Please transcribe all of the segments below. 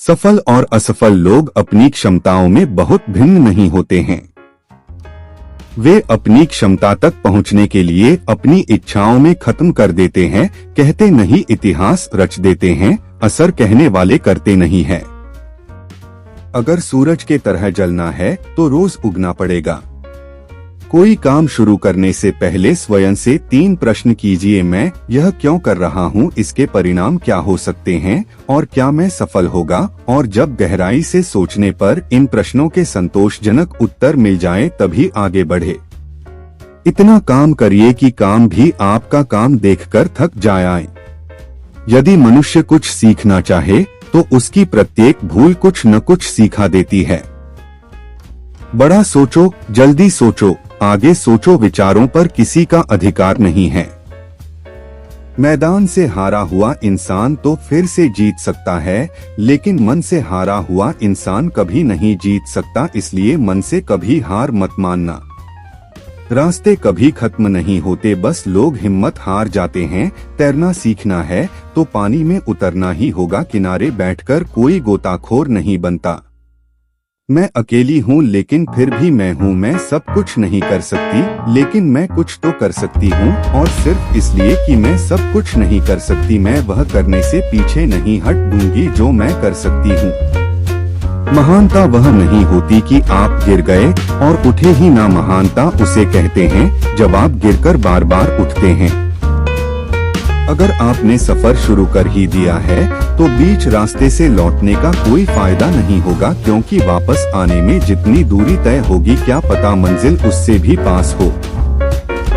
सफल और असफल लोग अपनी क्षमताओं में बहुत भिन्न नहीं होते हैं। वे अपनी क्षमता तक पहुंचने के लिए अपनी इच्छाओं में खत्म कर देते हैं। कहते नहीं इतिहास रच देते हैं, असर कहने वाले करते नहीं है। अगर सूरज के तरह जलना है तो रोज उगना पड़ेगा। कोई काम शुरू करने से पहले स्वयं से 3 प्रश्न कीजिए। मैं यह क्यों कर रहा हूँ, इसके परिणाम क्या हो सकते हैं और क्या मैं सफल होगा। और जब गहराई से सोचने पर इन प्रश्नों के संतोषजनक उत्तर मिल जाए तभी आगे बढ़े। इतना काम करिए कि काम भी आपका काम देखकर थक जाए। यदि मनुष्य कुछ सीखना चाहे तो उसकी प्रत्येक भूल कुछ न कुछ सिखा देती है। बड़ा सोचो, जल्दी सोचो, आगे सोचो, विचारों पर किसी का अधिकार नहीं है। मैदान से हारा हुआ इंसान तो फिर से जीत सकता है, लेकिन मन से हारा हुआ इंसान कभी नहीं जीत सकता। इसलिए मन से कभी हार मत मानना। रास्ते कभी खत्म नहीं होते, बस लोग हिम्मत हार जाते हैं। तैरना सीखना है तो पानी में उतरना ही होगा। किनारे बैठकर कोई गोताखोर नहीं बनता। मैं अकेली हूँ लेकिन फिर भी मैं हूँ। मैं सब कुछ नहीं कर सकती लेकिन मैं कुछ तो कर सकती हूँ। और सिर्फ इसलिए कि मैं सब कुछ नहीं कर सकती, मैं वह करने से पीछे नहीं हट दूंगी जो मैं कर सकती हूँ। महानता वह नहीं होती कि आप गिर गए और उठे ही ना। महानता उसे कहते हैं जब आप गिरकर बार बार उठते हैं। अगर आपने सफर शुरू कर ही दिया है तो बीच रास्ते से लौटने का कोई फायदा नहीं होगा, क्योंकि वापस आने में जितनी दूरी तय होगी क्या पता मंजिल उससे भी पास हो।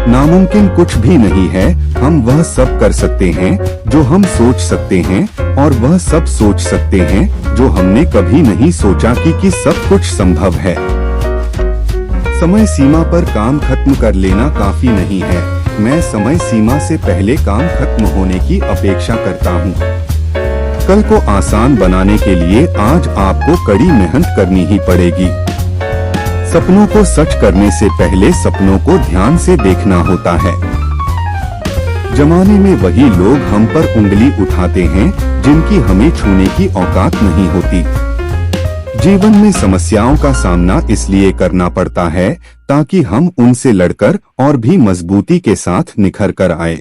नामुमकिन कुछ भी नहीं है। हम वह सब कर सकते हैं जो हम सोच सकते हैं, और वह सब सोच सकते हैं जो हमने कभी नहीं सोचा कि सब कुछ संभव है। समय सीमा पर काम खत्म कर लेना काफी नहीं है। मैं समय सीमा से पहले काम खत्म होने की अपेक्षा करता हूँ। कल को आसान बनाने के लिए आज आपको कड़ी मेहनत करनी ही पड़ेगी। सपनों को सच करने से पहले सपनों को ध्यान से देखना होता है। जमाने में वही लोग हम पर उंगली उठाते हैं जिनकी हमें छूने की औकात नहीं होती। जीवन में समस्याओं का सामना इसलिए करना पड़ता है ताकि हम उनसे लड़कर और भी मजबूती के साथ निखर कर आए।